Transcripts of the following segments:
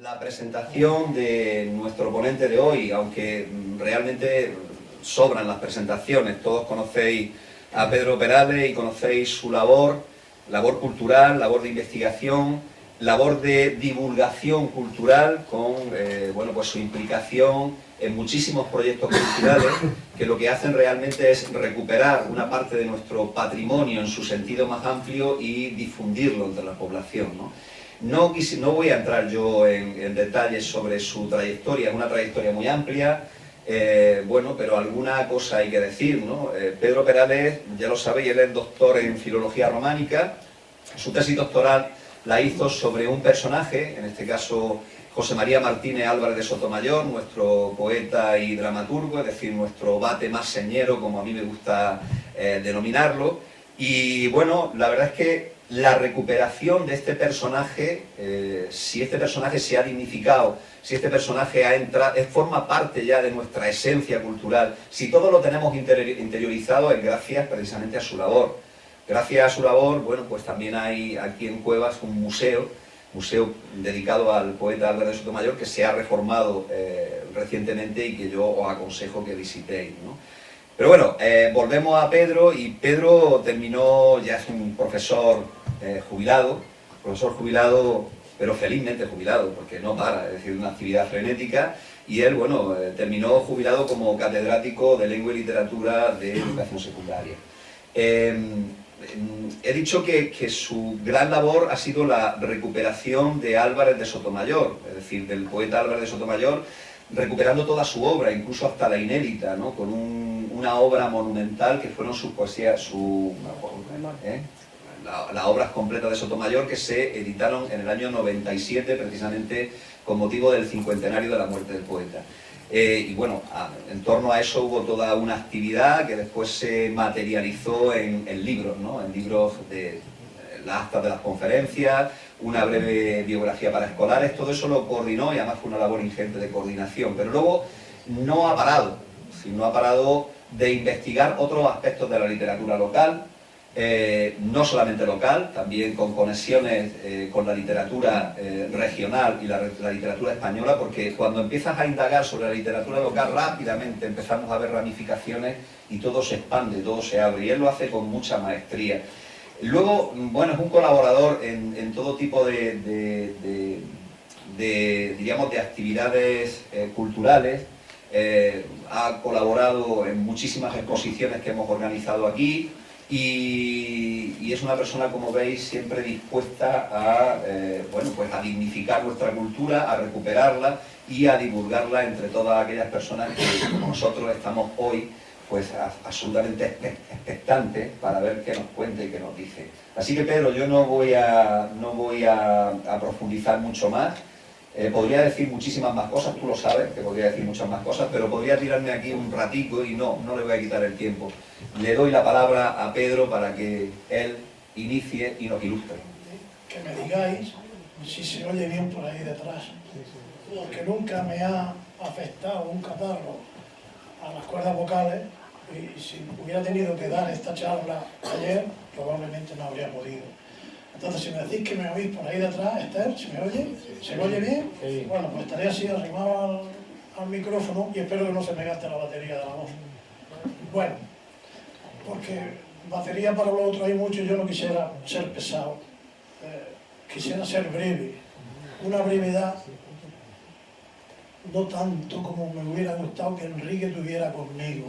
la presentación de nuestro ponente de hoy, aunque realmente sobran las presentaciones. Todos conocéis a Pedro Perales y conocéis su labor cultural, labor de investigación, labor de divulgación cultural con bueno, pues su implicación en muchísimos proyectos culturales que lo que hacen realmente es recuperar una parte de nuestro patrimonio en su sentido más amplio y difundirlo entre la población, ¿no? No voy a entrar yo en detalles sobre su trayectoria, es una trayectoria muy amplia, bueno, pero alguna cosa hay que decir, ¿no? Pedro Perales, ya lo sabéis, él es doctor en filología románica. Su tesis doctoral la hizo sobre un personaje, en este caso José María Martínez Álvarez de Sotomayor, nuestro poeta y dramaturgo, es decir, nuestro vate más señero, como a mí me gusta denominarlo. Y bueno, la verdad es que la recuperación de este personaje, si este personaje se ha dignificado, si este personaje forma parte ya de nuestra esencia cultural, si todo lo tenemos interiorizado, es gracias precisamente a su labor. Gracias a su labor, bueno, pues también hay aquí en Cuevas un museo dedicado al poeta Álvarez de Sotomayor, que se ha reformado recientemente y que yo os aconsejo que visitéis, ¿no? Pero bueno, volvemos a Pedro, y Pedro terminó, ya es un profesor jubilado, pero felizmente jubilado, porque no para, es decir, una actividad frenética, y él, bueno, terminó jubilado como catedrático de Lengua y Literatura de Educación Secundaria. He dicho que su gran labor ha sido la recuperación de Álvarez de Sotomayor, es decir, del poeta Álvarez de Sotomayor, recuperando toda su obra, incluso hasta la inédita, ¿no? Con una obra monumental que fueron sus poesías, las obras completas de Sotomayor, que se editaron en el año 97, precisamente con motivo del cincuentenario de la muerte del poeta. Y bueno, en torno a eso hubo toda una actividad que después se materializó en libros, ¿no? En libros de las actas de las conferencias, una breve biografía para escolares. Todo eso lo coordinó y además fue una labor ingente de coordinación. Pero luego no ha parado, sino ha parado de investigar otros aspectos de la literatura local, no solamente local, también con conexiones con la literatura regional y la literatura española, porque cuando empiezas a indagar sobre la literatura local, rápidamente empezamos a ver ramificaciones y todo se expande, todo se abre, y él lo hace con mucha maestría. Luego, bueno, es un colaborador en todo tipo diríamos, de actividades culturales. Ha colaborado en muchísimas exposiciones que hemos organizado aquí, y es una persona, como veis, siempre dispuesta a, bueno, pues a dignificar nuestra cultura, a recuperarla y a divulgarla entre todas aquellas personas que, como nosotros, estamos hoy pues absolutamente expectantes para ver qué nos cuenta y qué nos dice. Así que, Pedro, yo no voy a profundizar mucho más. Podría decir muchísimas más cosas, tú lo sabes, que podría decir muchas más cosas, pero podría tirarme aquí un ratico y no le voy a quitar el tiempo. Le doy la palabra a Pedro para que él inicie y nos ilustre. Que me digáis si se oye bien por ahí detrás, porque nunca me ha afectado un catarro a las cuerdas vocales, y si hubiera tenido que dar esta charla ayer, probablemente no habría podido. Entonces, si me decís que me oís por ahí detrás, Esther, ¿se me oye? ¿Se me oye bien? Sí. Bueno, pues estaré así arrimado al micrófono y espero que no se me gaste la batería de la voz. Bueno, porque batería para lo otro hay mucho, yo no quisiera ser pesado, quisiera ser breve. Una brevedad, no tanto como me hubiera gustado que Enrique tuviera conmigo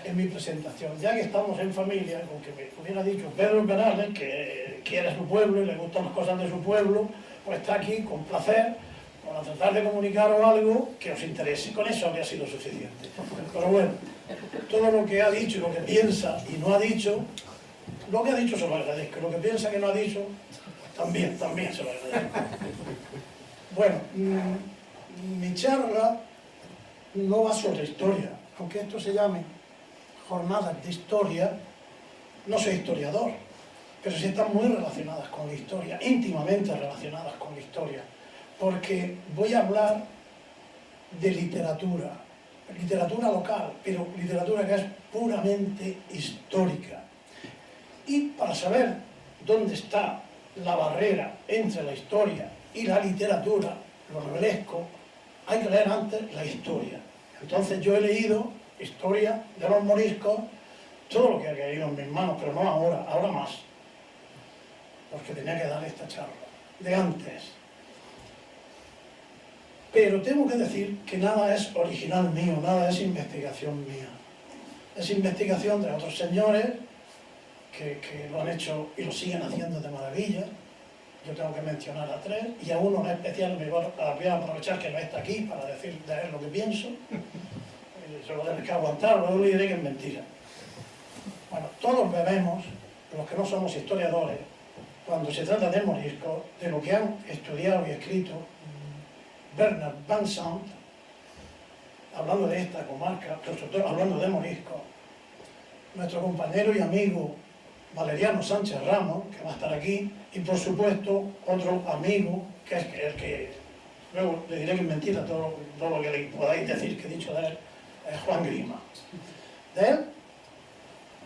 en mi presentación. Ya que estamos en familia, aunque me hubiera dicho Pedro Perales, que quiere su pueblo y le gustan las cosas de su pueblo, pues está aquí con placer, para tratar de comunicaros algo que os interese. Con eso habría sido suficiente. Pero bueno, todo lo que ha dicho y lo que piensa y no ha dicho, lo que ha dicho se lo agradezco, lo que piensa que no ha dicho, también se lo agradezco. Bueno, mi charla no va sobre historia, aunque esto se llame jornadas de historia. No soy historiador, pero sí están muy relacionadas con la historia, íntimamente relacionadas con la historia, porque voy a hablar de literatura local, pero literatura que es puramente histórica. Y para saber dónde está la barrera entre la historia y la literatura, lo novelesco, hay que leer antes la historia. Entonces yo he leído historia de los moriscos, todo lo que ha caído en mis manos, pero no ahora, ahora más, porque tenía que dar esta charla, de antes. Pero tengo que decir que nada es original mío, nada es investigación mía. Es investigación de otros señores que lo han hecho y lo siguen haciendo de maravilla. Yo tengo que mencionar a 3, y a uno en especial voy a aprovechar que no está aquí para decir de él lo que pienso. Se lo tendré que aguantar, luego le diré que es mentira. Bueno, todos bebemos, los que no somos historiadores, cuando se trata de moriscos, de lo que han estudiado y escrito Bernard Van Sant, hablando de esta comarca, pero sobre todo hablando de moriscos, nuestro compañero y amigo Valeriano Sánchez Ramos, que va a estar aquí, y por supuesto otro amigo, que es el que, luego le diré que es mentira todo lo que le podáis decir que he dicho de él, es Juan Grima. De él,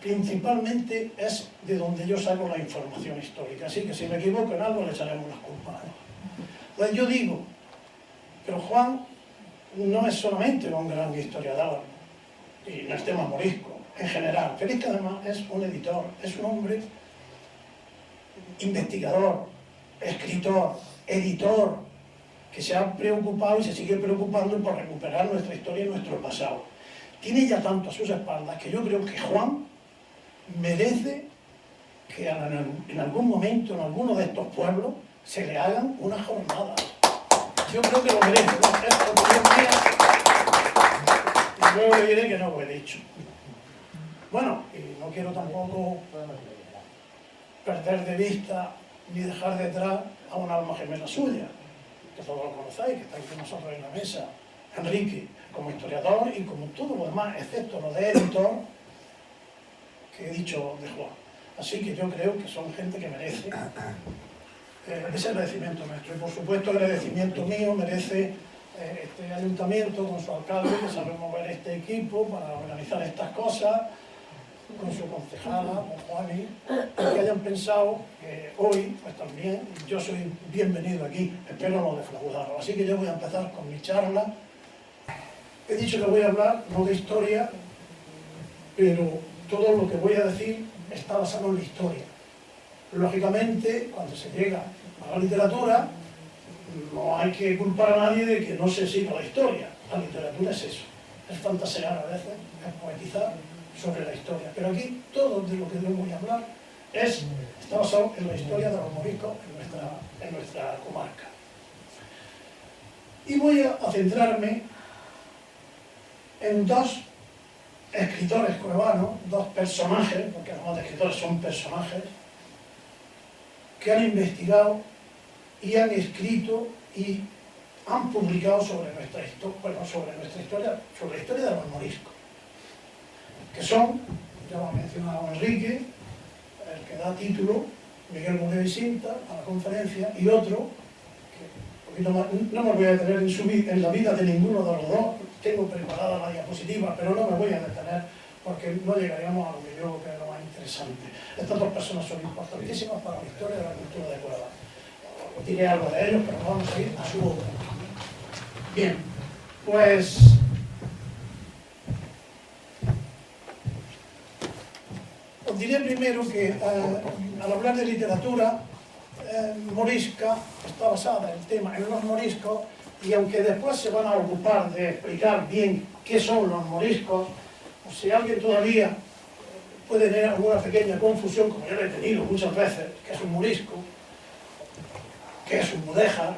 principalmente, es de donde yo saco la información histórica, así que si me equivoco en algo le echaremos las culpas. Entonces yo digo, pero Juan no es solamente un gran historiador, y no es tema morisco, en general, pero es que además es un editor, es un hombre investigador, escritor, editor, que se ha preocupado y se sigue preocupando por recuperar nuestra historia y nuestro pasado. Tiene ya tanto a sus espaldas que yo creo que Juan merece que en algún momento, en alguno de estos pueblos, se le hagan una jornada. Yo creo que lo merece, es opinión mía, y luego le diré que no lo he dicho. Bueno, y no quiero tampoco perder de vista ni dejar detrás a un alma gemela suya, que todos lo conocéis, que está aquí con nosotros en la mesa, Enrique, como historiador y como todo lo demás, excepto lo de editor, que he dicho de Juan. Así que yo creo que son gente que merece ese agradecimiento nuestro. Y por supuesto el agradecimiento mío merece este ayuntamiento con su alcalde, que sabe mover este equipo para organizar estas cosas, con su concejala, con Juani, que hayan pensado que hoy, pues también, yo soy bienvenido aquí, espero no defraudaros. Así que yo voy a empezar con mi charla. He dicho que voy a hablar no de historia, pero todo lo que voy a decir está basado en la historia. Lógicamente, cuando se llega a la literatura, no hay que culpar a nadie de que no se siga la historia. La literatura es eso, es fantasear a veces, es poetizar sobre la historia. Pero aquí todo de lo que yo voy a hablar está basado en la historia de los moriscos en nuestra comarca. Y voy a centrarme en dos escritores cuevanos, dos personajes, porque además de escritores son personajes, que han investigado y han escrito y han publicado sobre nuestra historia, sobre la historia de los moriscos, que son, ya lo ha mencionado Enrique, el que da título, Miguel Moneo y Cinta, a la conferencia, y otro, que no me voy a detener en la vida de ninguno de los dos, tengo preparada la diapositiva, pero no me voy a detener porque no llegaríamos a lo que yo creo más interesante. Estas dos personas son importantísimas para la historia de la cultura de Cueva. Os diré algo de ellos, pero vamos a ir a su obra. Bien, pues os diré primero que al hablar de literatura morisca, está basada el tema en los moriscos, y aunque después se van a ocupar de explicar bien qué son los moriscos, o si alguien todavía puede tener alguna pequeña confusión, como yo lo he tenido muchas veces, qué es un morisco, qué es un mudéjar,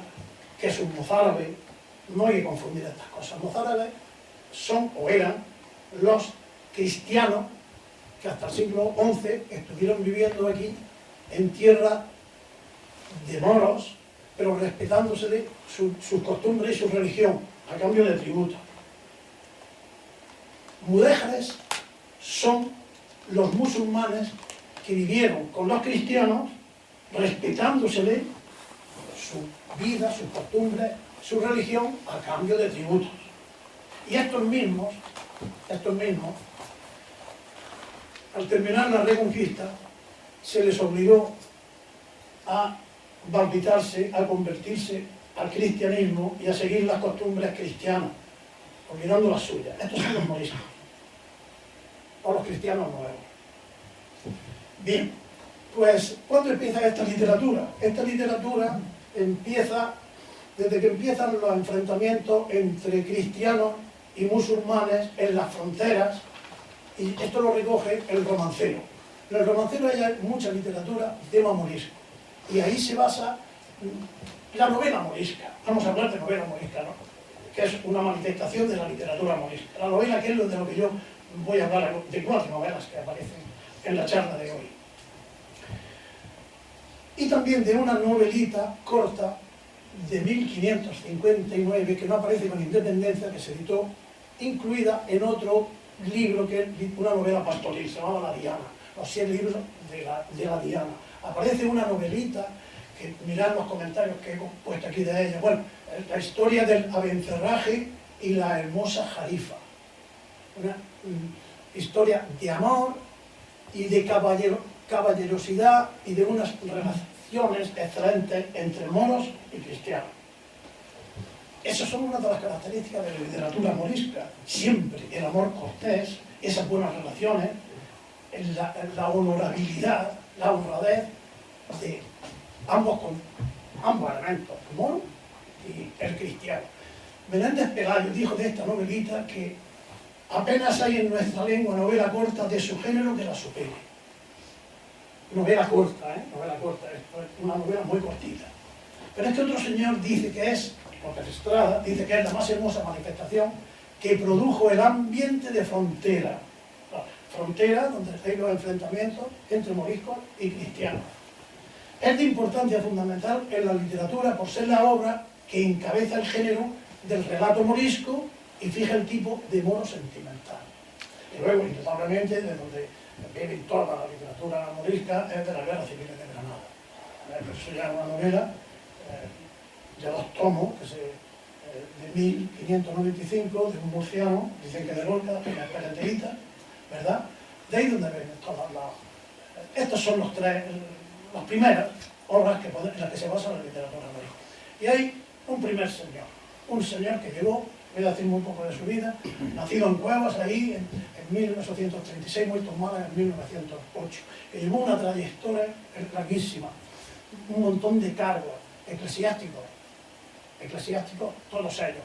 qué es un mozárabe, no hay que confundir estas cosas. Mozárabes son o eran los cristianos que hasta el siglo XI estuvieron viviendo aquí en tierra de moros, pero respetándose sus costumbres y su religión, a cambio de tributo. Mudéjares son los musulmanes que vivieron con los cristianos, respetándosele su vida, sus costumbres, su religión, a cambio de tributos. Y estos mismos, al terminar la Reconquista, se les obligó a bautizarse, a convertirse al cristianismo y a seguir las costumbres cristianas, olvidando las suyas. Estos son los moriscos, o los cristianos nuevos. Bien, pues, ¿cuándo empieza esta literatura? Esta literatura empieza desde que empiezan los enfrentamientos entre cristianos y musulmanes en las fronteras, y esto lo recoge el Romancero. En el Romancero hay mucha literatura de tema morisco, y ahí se basa la novela morisca. Vamos a hablar de novela morisca, ¿no? Que es una manifestación de la literatura morisca. La novela, que es de lo que yo voy a hablar, de 4 novelas que aparecen en la charla de hoy. Y también de una novelita corta de 1559, que no aparece con Independencia, que se editó, incluida en otro libro, que es una novela pastoril, se llamaba La Diana, los 100 libros de la Diana. Aparece una novelita, que mirad los comentarios que he puesto aquí de ella, bueno, la historia del Abencerraje y la hermosa Jarifa. Una historia de amor y de caballerosidad y de unas relaciones excelentes entre moros y cristianos. Esas son una de las características de la literatura morisca. Siempre el amor cortés, esas buenas relaciones, la honorabilidad, la honradez de ambos elementos, el moro y el cristiano. Menéndez Pelayo dijo de esta novelita que apenas hay en nuestra lengua novela corta de su género que la supere. Novela corta, novela corta, es una novela muy cortita. Pero este otro señor dice que es, López Estrada, dice que es la más hermosa manifestación que produjo el ambiente de frontera. Frontera donde hay los enfrentamientos entre moriscos y cristianos. Es de importancia fundamental en la literatura por ser la obra que encabeza el género del relato morisco y fija el tipo de moro sentimental. Y luego, indudablemente, de donde viene toda la literatura morisca es de la Guerra Civil de Granada. Pero eso ya es una novela, ya 2 tomos, de 1595, de un murciano, dicen que de Lorca, de la Perenteíta, ¿verdad? De ahí donde vienen todas las... Estos son las primeras obras en las que se basa la literatura morisca. Y hay un primer señor, un señor que llegó, voy a decir muy poco de su vida, nacido en Cuevas, ahí en 1836, muerto en Málaga en 1908, que llevó una trayectoria larguísima, un montón de cargos eclesiásticos, todos ellos.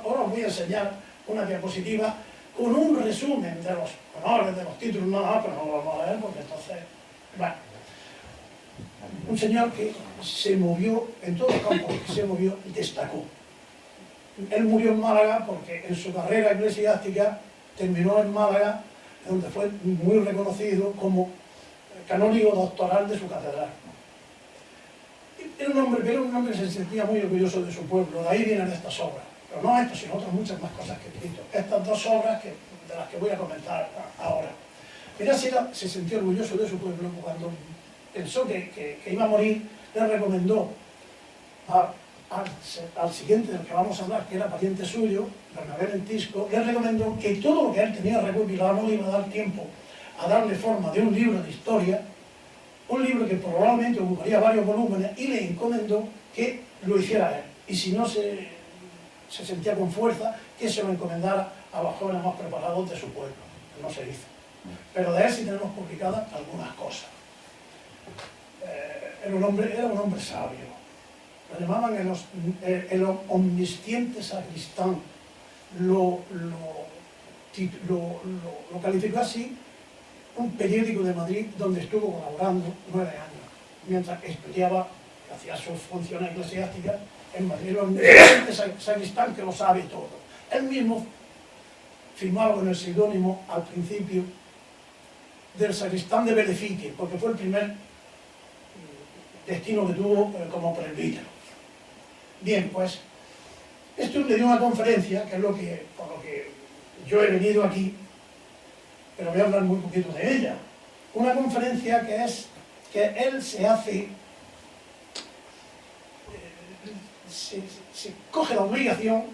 Ahora os voy a enseñar una diapositiva con un resumen de los honores, de los títulos, nada más, pero no lo vamos a leer porque entonces, bueno, un señor que se movió en todos los campos, que se movió y destacó. Él murió en Málaga porque en su carrera eclesiástica terminó en Málaga, donde fue muy reconocido como canónigo doctoral de su catedral. Era un hombre que se sentía muy orgulloso de su pueblo, de ahí vienen estas obras. Pero no esto, sino otras muchas más cosas que he escrito. Estas 2 obras de las que voy a comentar ahora. Mirá, se sentía orgulloso de su pueblo cuando pensó que iba a morir, le recomendó al siguiente del que vamos a hablar, que era pariente suyo, Bernabé Lentisco, le recomendó que todo lo que él tenía recopilado no le iba a dar tiempo a darle forma de un libro de historia, un libro que probablemente ocuparía varios volúmenes, y le encomendó que lo hiciera él. Y si no se sentía con fuerza, que se lo encomendara a los jóvenes más preparados de su pueblo. No se hizo. Pero de él sí tenemos publicadas algunas cosas. Era un hombre sabio. Lo llamaban el omnisciente sacristán. Lo calificó así un periódico de Madrid donde estuvo colaborando 9 años, mientras estudiaba, hacía sus funciones eclesiásticas en Madrid. El omnisciente sacristán, que lo sabe todo. Él mismo firmaba con el seudónimo al principio del sacristán de Benefique, porque fue el primer destino que tuvo como presbítero. Bien, pues, esto le dio una conferencia, que es por lo que yo he venido aquí, pero voy a hablar muy poquito de ella. Una conferencia que es que él se coge la obligación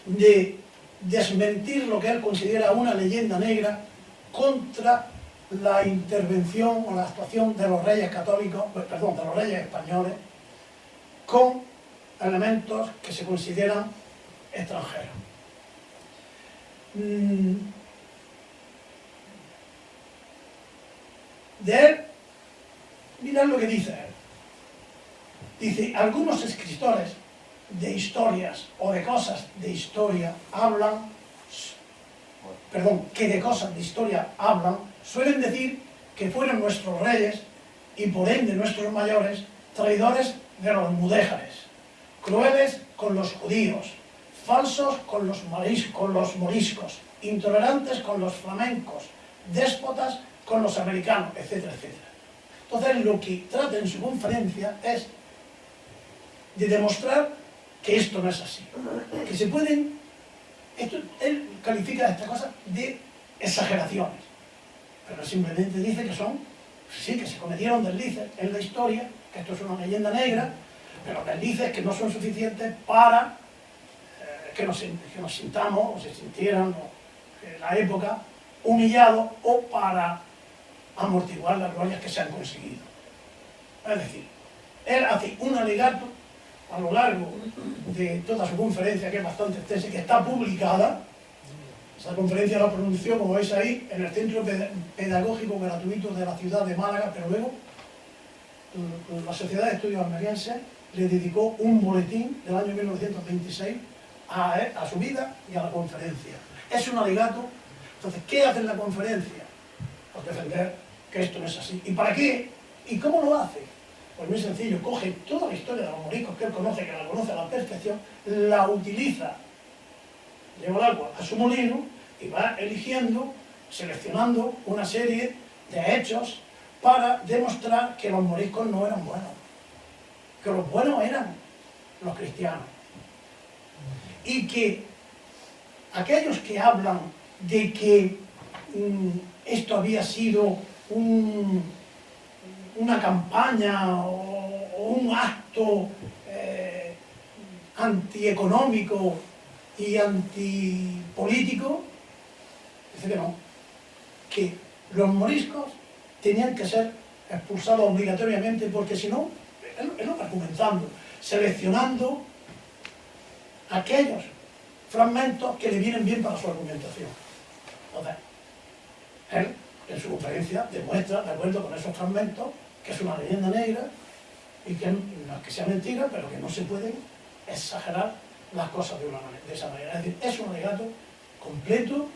de desmentir lo que él considera una leyenda negra contra la intervención o la actuación de los reyes católicos, perdón, de los reyes españoles con elementos que se consideran extranjeros. De él, mirad lo que dice él. Dice, algunos escritores de historias o de cosas de historia hablan, que de cosas de historia hablan, suelen decir que fueron nuestros reyes y por ende nuestros mayores traidores de los mudéjares, crueles con los judíos, falsos con los moriscos, intolerantes con los flamencos, déspotas con los americanos, etcétera, etcétera. Entonces lo que trata en su conferencia es de demostrar que esto no es así, que se pueden, él califica estas cosas de exageraciones, pero simplemente dice que son, sí, que se cometieron deslices en la historia, que esto es una leyenda negra, pero deslices que no son suficientes para que nos sintamos, o se sintieran en la época humillados, o para amortiguar las glorias que se han conseguido. Es decir, él hace un alegato a lo largo de toda su conferencia, que es bastante extensa, que está publicada. Esa conferencia la pronunció, como veis ahí, en el Centro Pedagógico Gratuito de la ciudad de Málaga, pero luego la Sociedad de Estudios Almerienses le dedicó un boletín del año 1926 a su vida y a la conferencia. Es un alegato. Entonces, ¿qué hace en la conferencia? Pues defender que esto no es así. ¿Y para qué? ¿Y cómo lo hace? Pues muy sencillo, coge toda la historia de los moriscos que él conoce, que la conoce a la perfección, la utiliza, lleva el agua a su molino y va eligiendo, seleccionando una serie de hechos para demostrar que los moriscos no eran buenos, que los buenos eran los cristianos. Y que aquellos que hablan de que esto había sido una campaña o un acto antieconómico y antipolítico, dice que no, que los moriscos tenían que ser expulsados obligatoriamente, porque si no, él lo va argumentando, seleccionando aquellos fragmentos que le vienen bien para su argumentación. Entonces, él en su conferencia demuestra, de acuerdo con esos fragmentos, que es una leyenda negra y que no es que sea mentira, pero que no se pueden exagerar las cosas de esa manera. Es decir, es un alegato completo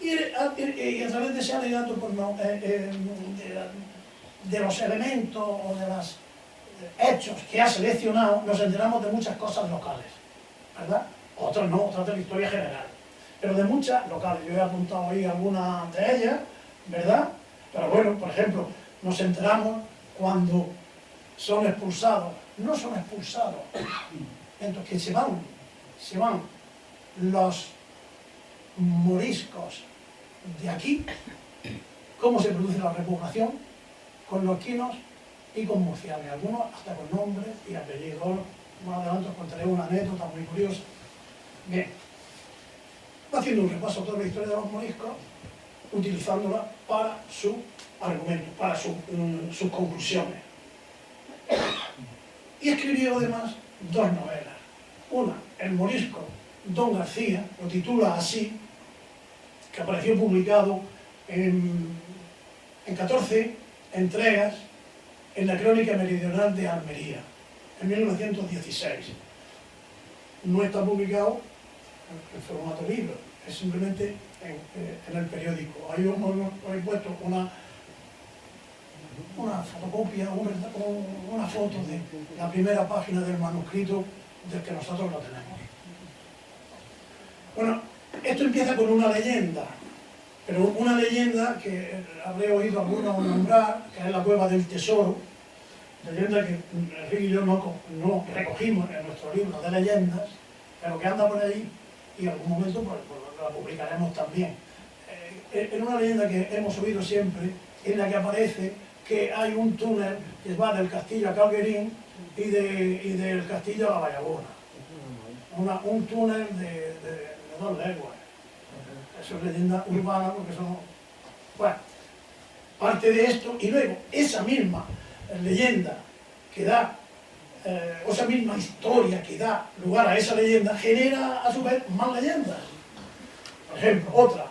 y a través de ese alegato pues de los elementos o de los hechos que ha seleccionado nos enteramos de muchas cosas locales, ¿verdad? Otras no, otras de la historia general, pero de muchas locales. Yo he apuntado ahí algunas de ellas, ¿verdad? Pero bueno, por ejemplo, nos enteramos cuando son expulsados, no son expulsados, entonces que se van los moriscos de aquí, cómo se produce la repoblación con los quinos y con murcianos, algunos hasta con nombre y apellidos. Más adelante os contaré una anécdota muy curiosa. Bien, va haciendo un repaso a toda la historia de los moriscos, utilizándola para su argumento, para sus conclusiones. Y escribió además dos novelas. Una, El morisco Don García, lo titula así, que apareció publicado en 14 entregas en la Crónica Meridional de Almería, en 1916. No está publicado en formato libro, es simplemente en el periódico. Ahí he puesto una fotocopia, una foto de la primera página del manuscrito del que nosotros lo tenemos. Bueno, esto empieza con una leyenda, pero una leyenda que habré oído algunos nombrar, que es la Cueva del Tesoro, leyenda que Enrique y yo no recogimos en nuestro libro de leyendas, pero que anda por ahí y en algún momento pues, la publicaremos también. Es una leyenda que hemos oído siempre, en la que aparece que hay un túnel que va del castillo a Calguerín y del castillo a la Vallagona. Un túnel de 2 leguas. Eso es leyenda urbana porque son... Bueno, parte de esto, y luego esa misma leyenda que da, o esa misma historia que da lugar a esa leyenda, genera a su vez más leyendas. Por ejemplo, otra,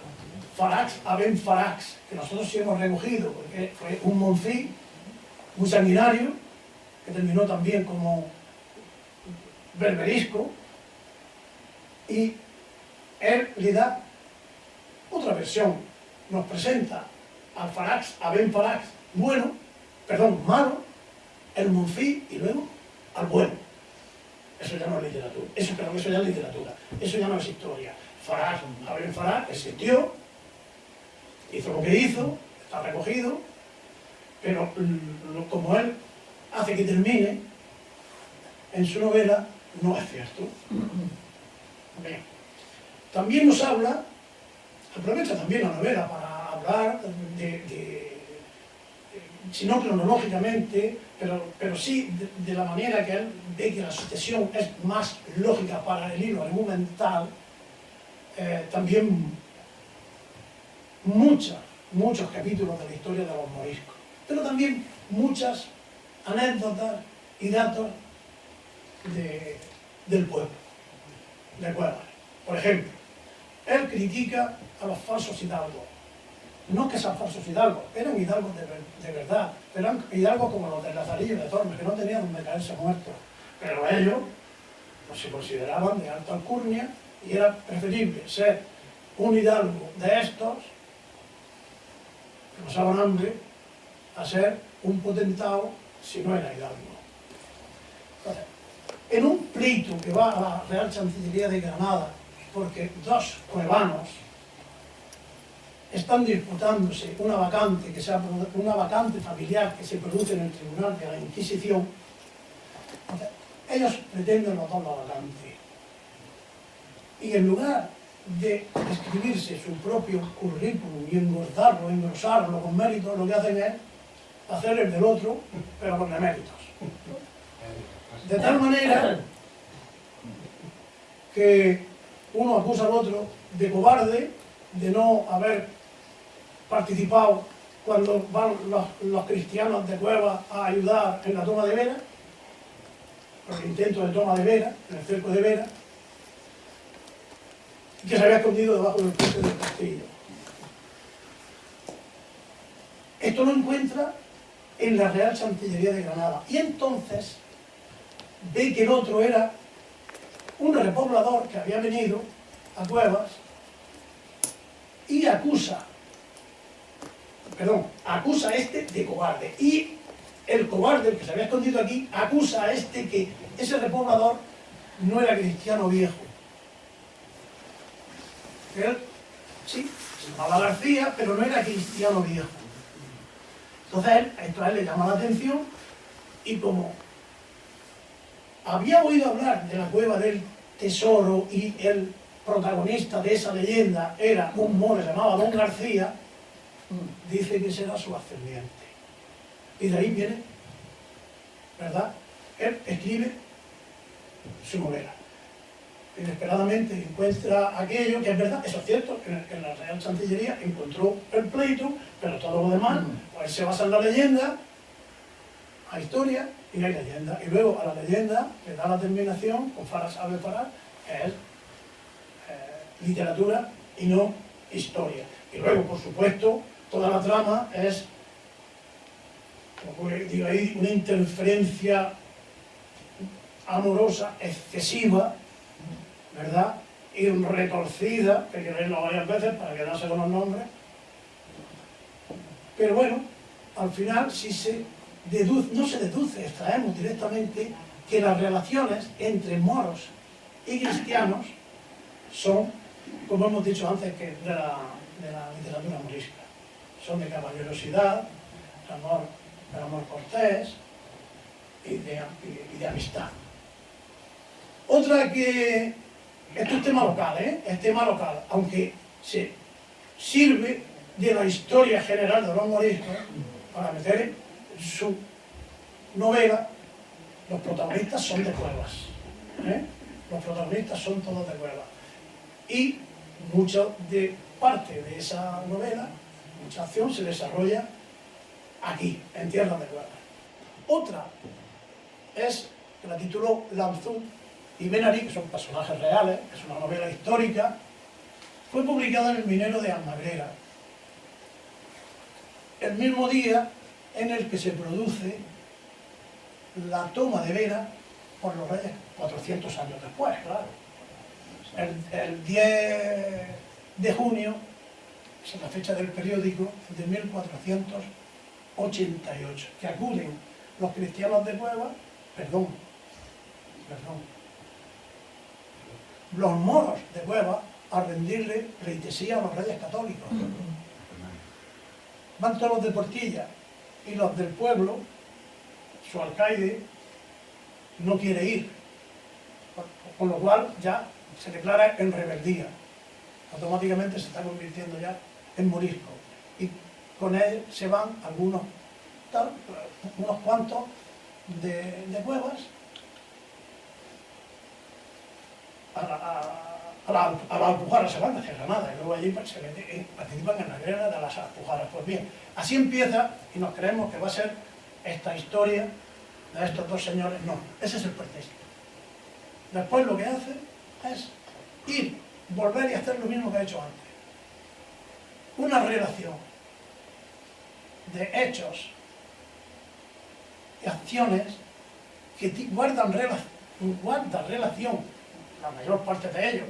Farax Aben Farax, que nosotros sí hemos recogido, porque fue un monfí muy sanguinario, que terminó también como berberisco, y él le da otra versión, nos presenta al Farax Aben Farax malo, el monfí y luego al bueno. Eso ya no es literatura, eso ya es literatura, eso ya no es historia. Farax Aben Farax existió, hizo lo que hizo, está recogido, pero como él hace que termine, en su novela no es cierto. Bien. También nos habla, aprovecha también la novela para hablar si no cronológicamente, pero sí de la manera que él ve que la sucesión es más lógica para el hilo argumental, también muchos capítulos de la historia de los moriscos, pero también muchas anécdotas y datos del pueblo, de Cuevas. Por ejemplo, él critica a los falsos hidalgos. No que sean falsos hidalgos, eran hidalgos de verdad, eran hidalgos como los de Lazarillo de Tormes, que no tenían donde caerse muertos, pero ellos pues, se consideraban de alta alcurnia y era preferible ser un hidalgo de estos, que pasaban hambre, a ser un potentado si no era hidalgo. Entonces, en un pleito que va a la Real Chancillería de Granada, porque dos cuevanos están disputándose una vacante familiar que se produce en el Tribunal de la Inquisición, entonces, ellos pretenden los dos la vacante. Y en lugar de escribirse su propio currículum y engordarlo, engrosarlo con méritos, lo que hacen es hacer el del otro, pero con deméritos. De tal manera que uno acusa al otro de cobarde, de no haber participado cuando van los cristianos de Cuevas a ayudar en la toma de Vera, el intento de toma de Vera, en el cerco de Vera, y que se había escondido debajo del puente del castillo. Esto lo encuentra en la Real Chancillería de Granada, y entonces ve que el otro era un repoblador que había venido a Cuevas y acusa a este de cobarde, y el cobarde, el que se había escondido aquí, acusa a este que ese repoblador no era cristiano viejo. Él, sí, se llamaba García, pero no era cristiano viejo. Entonces esto a él le llama la atención, y como había oído hablar de la cueva del tesoro y el protagonista de esa leyenda era un moro llamado Don García, dice que será su ascendiente. Y de ahí viene, ¿verdad? Él escribe su novela. Inesperadamente encuentra aquello que es verdad, eso es cierto, que en la Real Chancillería encontró el pleito, pero todo lo demás pues se basa en la leyenda, hay historia y hay leyenda. Y luego a la leyenda le da la terminación con Farax Aben Farax, que es literatura y no historia. Y luego, por supuesto, toda la trama es, como digo ahí, una interferencia amorosa excesiva, ¿verdad? Y retorcida, que hay que leerlo varias veces para quedarse con los nombres. Pero bueno, al final sí no se deduce, extraemos directamente que las relaciones entre moros y cristianos son, como hemos dicho antes, que de la literatura morisca. Son de caballerosidad, de amor cortés y de amistad. Otra que, esto es tema local, es tema local, aunque se sirve de la historia general de los moriscos para meter en su novela, los protagonistas son de Cuevas, los protagonistas son todos de Cuevas. Y mucha parte de esa novela, mucha acción se desarrolla aquí, en tierra de Cuevas. Otra es, que la tituló Lanzú y Benari, que son personajes reales, es una novela histórica, fue publicada en El Minero de Almagrera, el mismo día en el que se produce la toma de Vera por los reyes 400 años después, claro. El 10 de junio, es la fecha del periódico, de 1488, que acuden los cristianos de Cuevas, los moros de Cuevas a rendirle pleitesía a los reyes católicos. Van todos los de Portilla y los del pueblo, su alcaide no quiere ir, con lo cual ya se declara en rebeldía. Automáticamente se está convirtiendo ya en morisco. Y con él se van algunos, unos cuantos de Cuevas a la Alpujarra, se van hacia Granada y luego allí participan en la guerra de las Alpujarras. Pues bien, así empieza y nos creemos que va a ser esta historia de estos dos señores. No, ese es el pretexto. Después lo que hace es ir, volver y hacer lo mismo que ha hecho antes. Una relación de hechos y acciones que guardan relación, la mayor parte de ellos,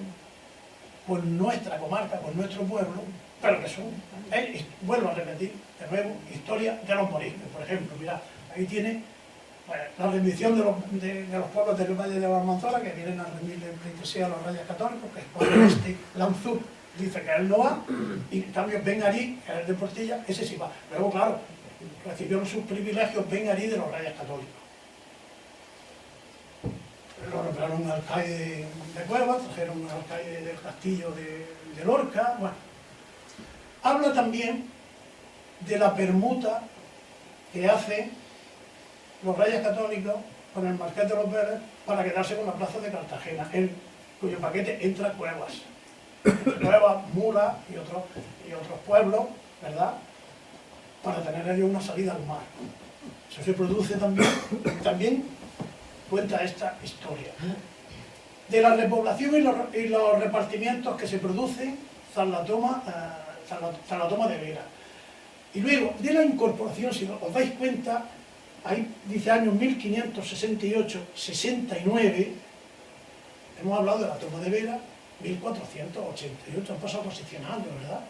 con nuestra comarca, con nuestro pueblo, pero que son, vuelvo a repetir, de nuevo, historia de los moriscos. Por ejemplo, mirad, ahí tiene la rendición de los pueblos del Valle de la Almanzora, que vienen a rendirle pleitesía a los reyes católicos, que es cuando Lanzú dice que él no va, y en cambio Bengarí, que es de Portilla, ese sí va. Luego, claro, recibió sus privilegios Bengarí de los reyes católicos. Lo nombraron un alcaide de Cuevas, trajeron un alcaide del castillo de Lorca. Bueno, habla también de la permuta que hacen los reyes católicos con el marqués de los Vélez para quedarse con la plaza de Cartagena, en cuyo paquete entra Cuevas. Cuevas, Mura y otros pueblos, ¿verdad?, para tener ellos una salida al mar. Eso se produce también cuenta esta historia. De la repoblación y los repartimientos que se producen tras la toma de Vera. Y luego, de la incorporación, si os dais cuenta, ahí dice años 1568-69, hemos hablado de la toma de Vera, 1488, han pasado posicionando, ¿verdad?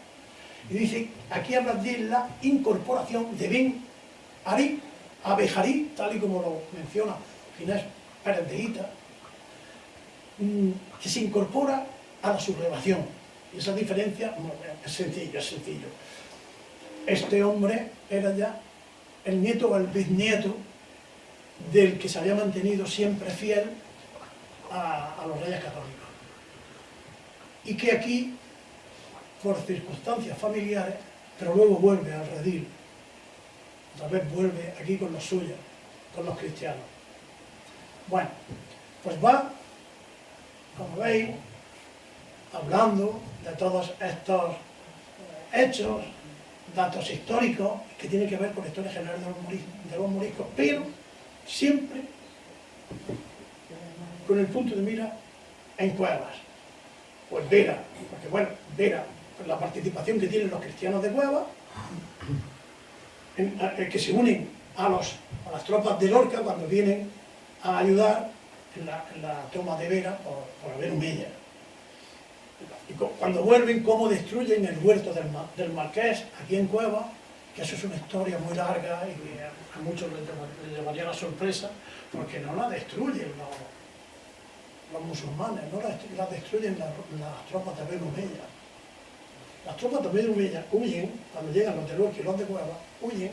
Y dice, aquí habla de la incorporación de Ben-Ari a Bejarí, tal y como lo menciona Ginés Pérez de Hita, que se incorpora a la sublevación. Y esa diferencia es sencillo. Este hombre era ya el nieto o el bisnieto del que se había mantenido siempre fiel a los reyes católicos. Y que aquí, por circunstancias familiares, pero luego vuelve al redil, otra vez vuelve aquí con los suyos, con los cristianos. Bueno, pues va, como veis, hablando de todos estos hechos, datos históricos que tienen que ver con la historia general de los moriscos, pero siempre con el punto de mira en Cuevas. Pues Vera, porque bueno, Vera, pues la participación que tienen los cristianos de Cuevas, que se unen a las tropas de Lorca cuando vienen a ayudar en la toma de Vera por haber Humella. Y cuando vuelven, cómo destruyen el huerto del Marqués aquí en Cuevas, que eso es una historia muy larga y que a muchos les llevaría la sorpresa, porque no la destruyen los musulmanes, no la destruyen las tropas de Ben Humella. Las tropas de Ben Humella huyen, cuando llegan los de Lorca y los de Cuevas, huyen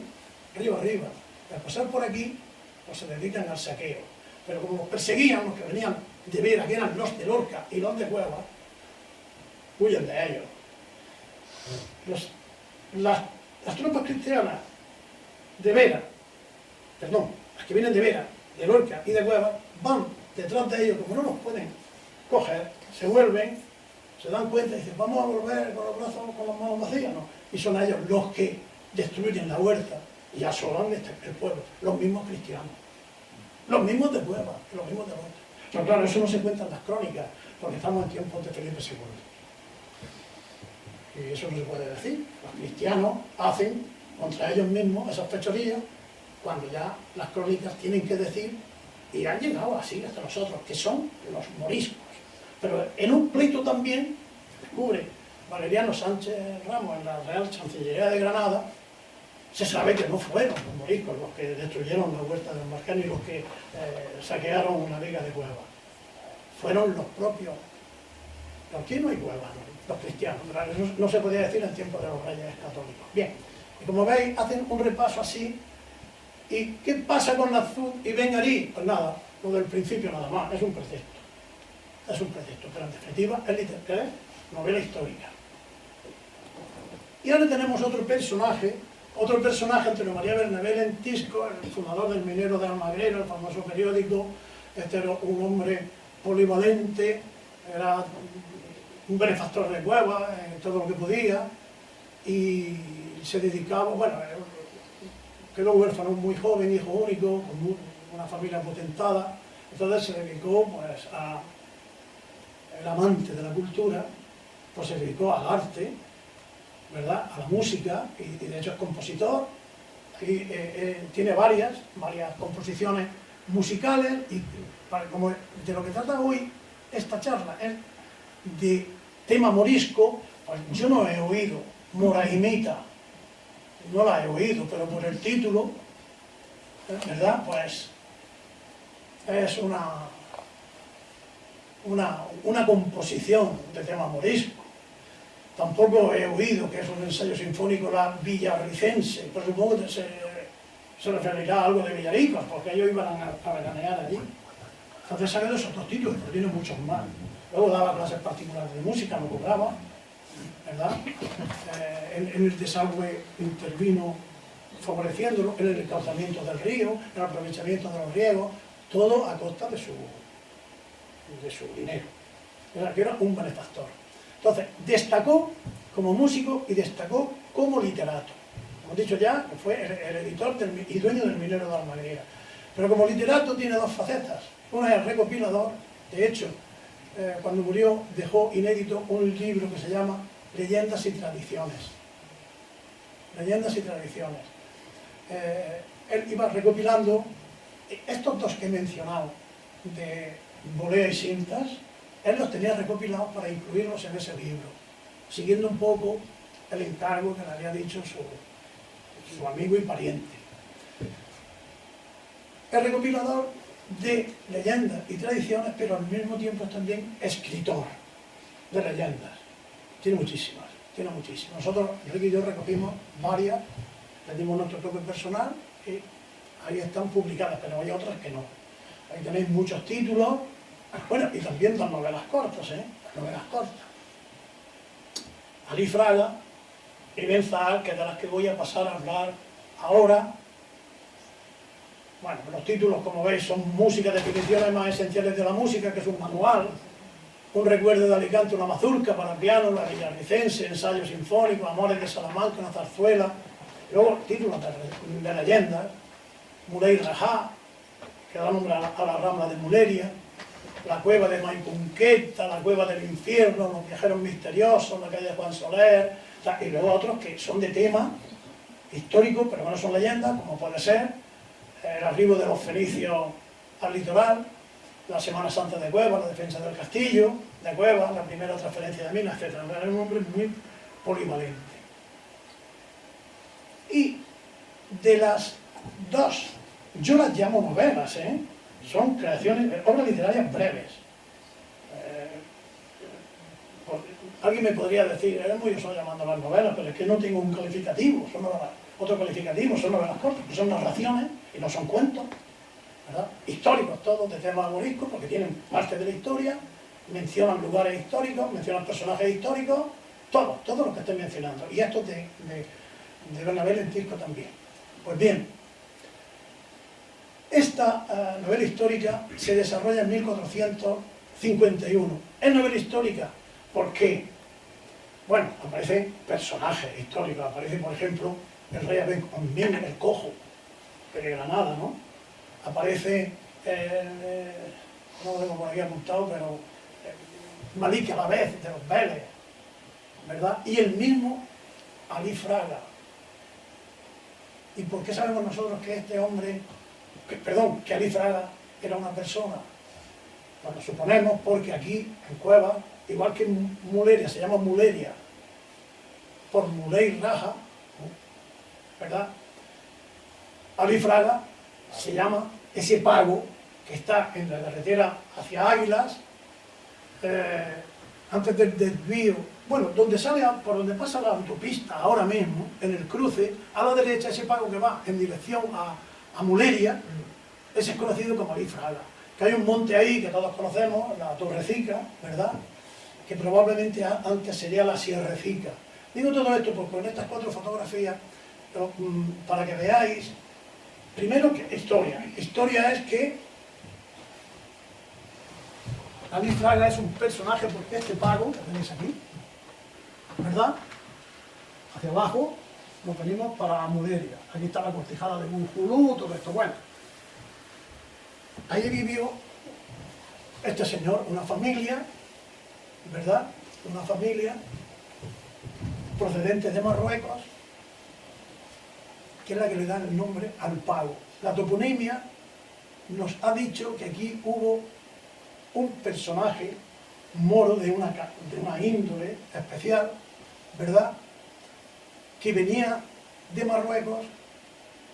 río arriba. Al pasar por aquí, pues se dedican al saqueo. Pero como los perseguían, los que venían de Vera, que eran los de Lorca y los de Cuevas, huyen de ellos. Las tropas cristianas de Vera, las que vienen de Vera, de Lorca y de Cuevas, van detrás de ellos, como no los pueden coger, se vuelven, se dan cuenta y dicen, vamos a volver con los brazos, con las manos vacías, ¿no? Y son ellos los que destruyen la huerta y asolan el pueblo, los mismos cristianos, los mismos de Cueva, los mismos de Monte. Pero claro, eso no se cuenta en las crónicas, porque estamos en tiempos de Felipe II. Y eso no se puede decir. Los cristianos hacen contra ellos mismos esas fechorías cuando ya las crónicas tienen que decir, y han llegado así hasta nosotros, que son los moriscos. Pero en un pleito también descubre Valeriano Sánchez Ramos en la Real Chancillería de Granada, se sabe que no fueron los moriscos los que destruyeron la huerta del Marcán y los que saquearon la vega de Cueva. Fueron los propios, aquí no hay Cueva, los cristianos, eso no se podía decir en tiempos de los reyes católicos. Bien, y como veis, hacen un repaso así. ¿Y qué pasa con la azul y Ben Ali? Pues nada, lo del principio nada más, es un precepto. Es un precepto, pero en definitiva es novela histórica. Y ahora tenemos otro personaje, Antonio María Bernabé Lentisco, el fundador del Minero de Almagrera, el famoso periódico. Este era un hombre polivalente, era un benefactor de Cueva, todo lo que podía, y se dedicaba, bueno, quedó huérfano muy joven, hijo único, con una familia potentada, entonces se dedicó pues el amante de la cultura, pues se dedicó al arte, ¿verdad?, a la música, y de hecho es compositor, y tiene varias composiciones musicales, y como de lo que trata hoy esta charla es de tema morisco, pues yo no he oído Moraimita, no la he oído, pero por el título, ¿verdad?, pues es una composición de tema morisco. Tampoco he oído que es un ensayo sinfónico la villarricense, pero supongo que se referirá a algo de Villaricos, porque ellos iban a veranear allí. Entonces saqué de esos dos títulos, pero tiene muchos más. Luego daba clases particulares de música, no cobraba, ¿verdad? En el desagüe intervino favoreciéndolo, en el encauzamiento del río, en el aprovechamiento de los riegos, todo a costa de su dinero. Que era un benefactor. Entonces, destacó como músico y destacó como literato. Como he dicho ya, que fue el editor y dueño del Minero de Almagrera. Pero como literato tiene dos facetas. Una es el recopilador. De hecho, cuando murió dejó inédito un libro que se llama Leyendas y Tradiciones. Leyendas y Tradiciones. Él iba recopilando estos dos que he mencionado, de Bolea y Cintas, él los tenía recopilados para incluirlos en ese libro, siguiendo un poco el encargo que le había dicho su amigo y pariente. Es recopilador de leyendas y tradiciones, pero al mismo tiempo es también escritor de leyendas. Tiene muchísimas, tiene muchísimas. Nosotros, Enrique y yo, recogimos varias, le dimos nuestro toque personal y ahí están publicadas, pero hay otras que no. Ahí tenéis muchos títulos, bueno, y también las novelas cortas, las novelas cortas. Alí Fraga y Ben Zahar, que es de las que voy a pasar a hablar ahora. Bueno, los títulos, como veis, son música, definiciones más esenciales de la música, que es un manual, un recuerdo de Alicante, una mazurca para piano, la villarricense, ensayo sinfónico, Amores de Salamanca, una zarzuela, y luego títulos de leyendas, Muley Rajá, que da nombre a la rambla de Muleria, la cueva de Maipunqueta, la cueva del infierno, los viajeros misteriosos, la calle de Juan Soler, y luego otros que son de tema histórico, pero que no son leyendas, como puede ser el arribo de los fenicios al litoral, la Semana Santa de Cueva, la defensa del castillo de Cueva, la primera transferencia de minas, etc. Era un hombre muy polivalente. Y de las dos, yo las llamo novelas, son creaciones, obras literarias breves. Alguien me podría decir, eres muy usado llamando las novelas, pero es que no tengo un calificativo, son novelas, otro calificativo, son novelas cortas, que son narraciones y no son cuentos, ¿verdad? Históricos todos, de temas moriscos, porque tienen parte de la historia, mencionan lugares históricos, mencionan personajes históricos, todos los que estoy mencionando, y estos de Bernabé Lentisco también. Pues bien, esta novela histórica se desarrolla en 1451. Es novela histórica porque, bueno, aparecen personajes históricos, aparece, por ejemplo, el rey Abenjamín, el cojo de Granada, ¿no? Aparece, no lo tengo por aquí apuntado, pero Malik a la vez, de los Vélez, ¿verdad? Y el mismo Alí Fraga. ¿Y por qué sabemos nosotros que este hombre, que Alí Fraga era una persona? Bueno, suponemos porque aquí, en Cueva, igual que en Muleria, se llama Muleria, por Muley Raja, ¿verdad? Alí Fraga se llama ese pago que está en la carretera hacia Águilas, antes del desvío, bueno, donde sale, por donde pasa la autopista ahora mismo, en el cruce, a la derecha, ese pago que va en dirección a Muleria, ese es conocido como Alí Fraga. Que hay un monte ahí que todos conocemos, la Torrecica, ¿verdad? Que probablemente antes sería la Sierrecica. Digo todo esto porque en estas 4 fotografías, para que veáis, primero que historia. Historia es que Alí Fraga es un personaje porque este pago, que tenéis aquí, ¿verdad? Hacia abajo nos venimos para Muleria. Aquí está la cortijada de Bunjulú, todo esto. Bueno, ahí vivió este señor, una familia, ¿verdad? Una familia procedente de Marruecos, que es la que le da el nombre al pago. La toponimia nos ha dicho que aquí hubo un personaje moro de una índole especial, ¿verdad?, que venía de Marruecos,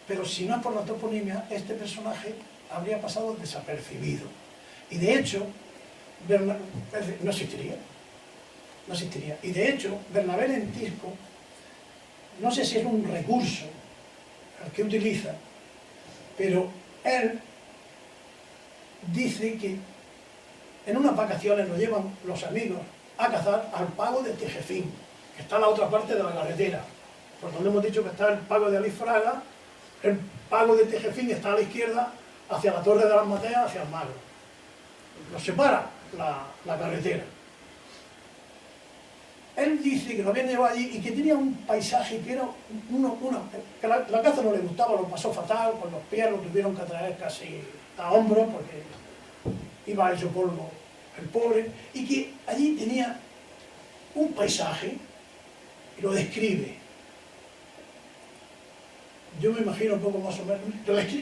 pero si no es por la toponimia, este personaje habría pasado desapercibido. Y de hecho, no existiría. No existiría. Y de hecho, Bernabé Lentisco, no sé si es un recurso el que utiliza, pero él dice que en unas vacaciones lo llevan los amigos a cazar al pago de Tejefín, que está en la otra parte de la carretera, por donde hemos dicho que está el pago de Alí Fraga, el pago de Tejefín está a la izquierda, hacia la Torre de las Mateas, hacia el Magro. Los separa la carretera. Él dice que lo habían llevado allí y que tenía un paisaje que era que la caza no le gustaba, lo pasó fatal, con los pies lo tuvieron que traer casi a hombros porque iba hecho polvo el pobre, y que allí tenía un paisaje y lo describe. Yo me imagino un poco más o menos,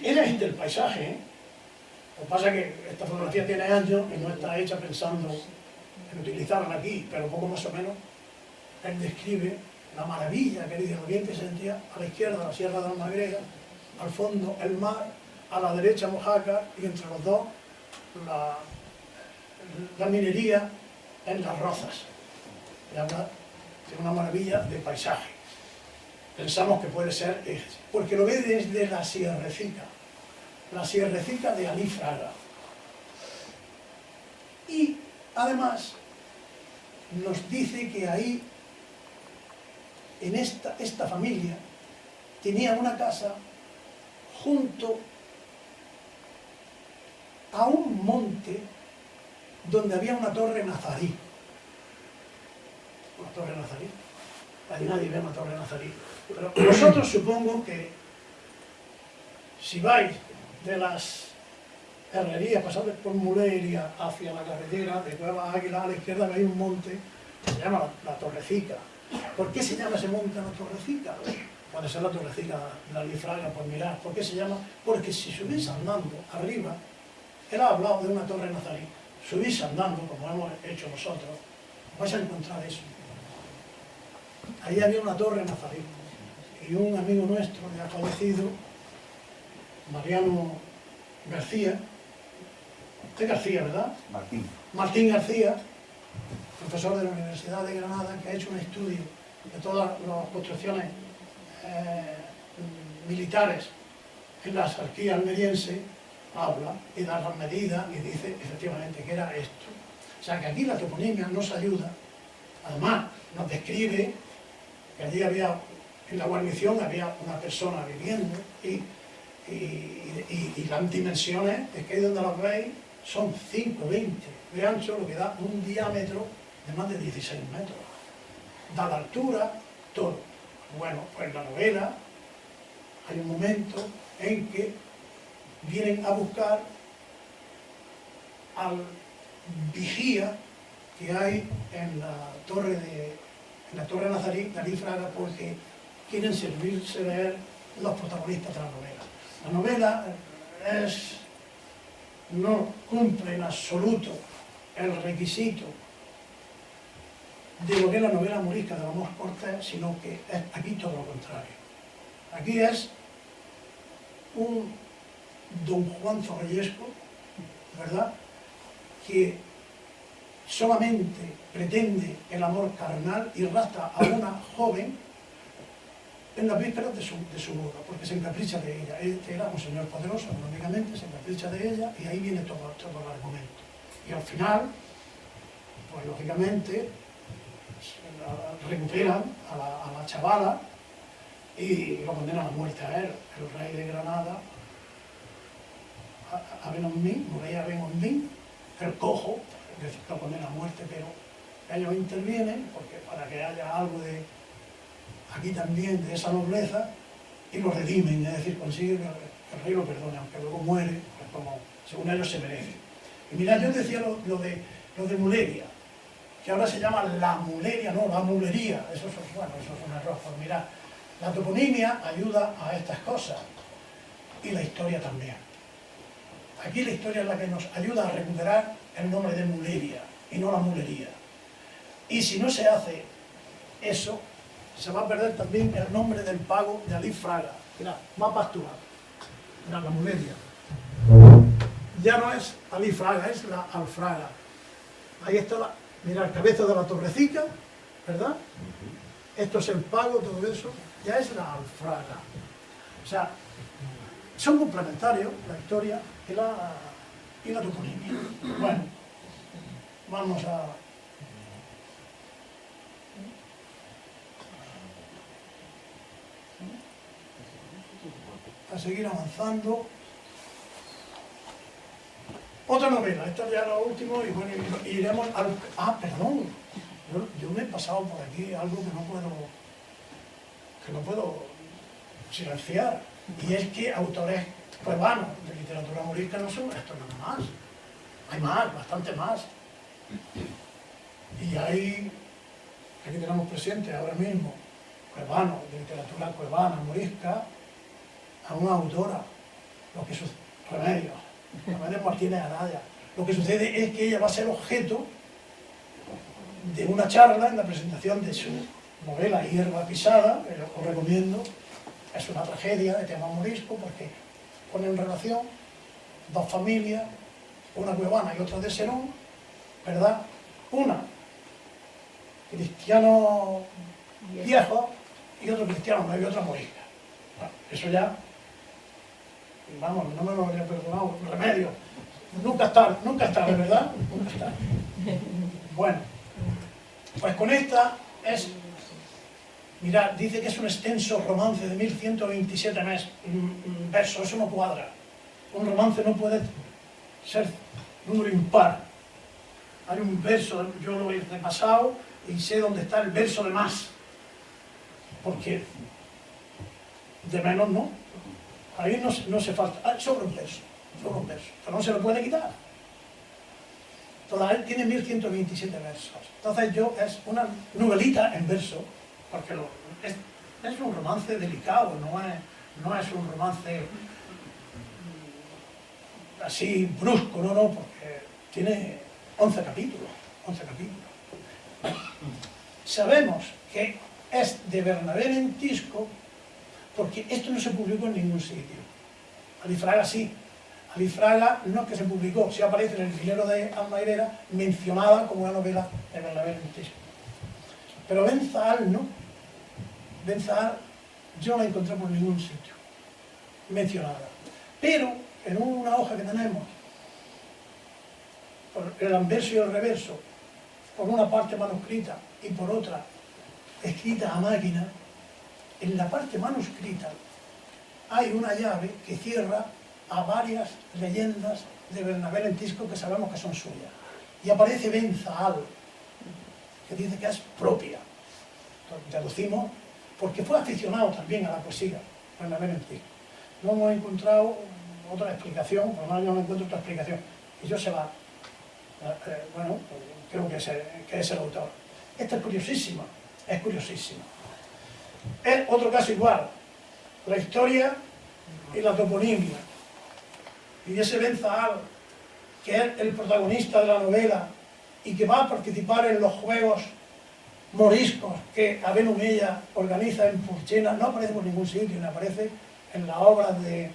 era este el paisaje, ¿eh? Lo que pasa es que esta fotografía tiene años y no está hecha pensando en utilizarla aquí, pero un poco más o menos él describe la maravilla que dice, lo bien que se sentía a la izquierda la Sierra de Almagrera, al fondo el mar, a la derecha Mojácar y entre los dos la minería en las Rozas. Y habla de una maravilla de paisaje. Pensamos que puede ser ese, porque lo ve desde la Sierrecica de Alí Fraga. Y además nos dice que ahí, en esta familia, tenía una casa junto a un monte donde había una torre nazarí. Una torre nazarí. Ahí nadie ve una torre nazarí. Pero vosotros supongo que si vais de las herrerías, pasando por Muleria hacia la carretera de Cueva Águila, a la izquierda hay un monte que se llama la Torrecica. ¿Por qué se llama ese monte la Torrecica? Puede ser la Torrecica de Alí Fraga, pues mirad, ¿por qué se llama? Porque si subís andando arriba, él ha hablado de una torre nazarí, subís andando, como hemos hecho nosotros, vais a encontrar eso. Ahí había una torre nazarí, y un amigo nuestro que ha fallecido, Mariano García, es García, ¿verdad? Martín García, profesor de la Universidad de Granada, que ha hecho un estudio de todas las construcciones militares en la Sarquía almeriense, habla y da las medidas y dice efectivamente que era esto. O sea que aquí la toponimia nos ayuda, además nos describe que allí había, en la guarnición había una persona viviendo y las dimensiones, es que ahí donde las veis, son 5,20 de ancho, lo que da un diámetro de más de 16 metros. Da la altura, todo. Bueno, pues la novela hay un momento en que vienen a buscar al vigía que hay en la torre Nazarí, Dalí Fraga, porque quieren servirse de él los protagonistas de la novela. La novela no cumple en absoluto el requisito de lo que es la novela morisca de Ramos Cortés, sino que es aquí todo lo contrario. Aquí es un Don Juan Zorrellesco, ¿verdad?, que solamente pretende el amor carnal y rapta a una joven en las vísperas de su boda, porque se encapricha de ella. Este era un señor poderoso, económicamente, se encapricha de ella y ahí viene todo el argumento. Y al final, pues lógicamente, recuperan a la chavala y lo condenan a muerte a él, el rey de Granada, a Benomín, Moreira Benomín, el cojo, lo condena a muerte, pero ellos intervienen porque para que haya algo de aquí también de esa nobleza y lo redimen, es decir, consiguen que el rey lo perdone, aunque luego muere, pues como según ellos se merece. Y mira, yo decía lo de Muleria, que ahora se llama la Muleria, no, la Mulería, eso es un error. Pues mira, la toponimia ayuda a estas cosas y la historia también. Aquí la historia es la que nos ayuda a recuperar el nombre de Muleria y no la Mulería. Y si no se hace eso, se va a perder también el nombre del pago de Alí Fraga. Mira, mapa actual. Mira, la Muleria. Ya no es Alí Fraga, es la Alfraga. Ahí está mira, el cabezo de la torrecita, ¿verdad? Esto es el pago, todo eso. Ya es la Alfraga. O sea, son complementarios la historia y la toponimia. Bueno, vamos a seguir avanzando. Otra novela, esta ya es la última y bueno, iremos al... Ah, perdón, yo me he pasado por aquí algo que no puedo silenciar, y es que autores cuevanos de literatura morisca no son estos nada más. Hay más, bastante más. Y aquí tenemos presente ahora mismo, cuevanos de literatura cuevana, morisca, a una autora, lo que sucede, Remedios Martínez Araya. Lo que sucede es que ella va a ser objeto de una charla en la presentación de su novela Hierba Pisada, que os recomiendo. Es una tragedia de tema morisco porque pone en relación dos familias, una cuevana y otra de Serón, ¿verdad? Una cristiano viejo y otro cristiano nuevo y otra morisca. Bueno, eso ya, vamos, no me lo habría perdonado, Remedio. Nunca es tarde, ¿verdad? Nunca es tarde. Bueno, pues con esta es... Mirad, dice que es un extenso romance de 1127 versos, eso no cuadra. Un romance no puede ser número impar. Hay un verso, yo lo he repasado y sé dónde está el verso de más. Porque de menos no. Ahí no se falta. Sobra un verso, pero no se lo puede quitar. Todavía tiene 1127 versos. Entonces es una novelita en verso, porque es un romance delicado, no es un romance así brusco, no, porque tiene 11 capítulos. Sabemos que es de Bernabé Lentisco porque esto no se publicó en ningún sitio. Alí Fraga sí. Alí Fraga no es que se publicó, sí aparece en el filero de Alma Herrera mencionada como una novela de Bernabé Lentisco. Pero Benzaal no. Benzaal yo no la encontré por ningún sitio mencionada. Pero en una hoja que tenemos, por el anverso y el reverso, por una parte manuscrita y por otra escrita a máquina, en la parte manuscrita hay una llave que cierra a varias leyendas de Bernabé Lentisco que sabemos que son suyas. Y aparece Benzaal, que dice que es propia. Entonces, deducimos, porque fue aficionado también a la poesía. en la Berentil. No hemos encontrado otra explicación, por lo menos yo no encuentro otra explicación. Y yo se va, bueno, creo que es el autor. Esta es curiosísima, es curiosísima. Es otro caso igual, la historia y la toponimia. Y ese Ben Zahal, que es el protagonista de la novela y que va a participar en los juegos moriscos que Abel Humeya organiza en Purchena, no aparece por ningún sitio, ni aparece en la obra donde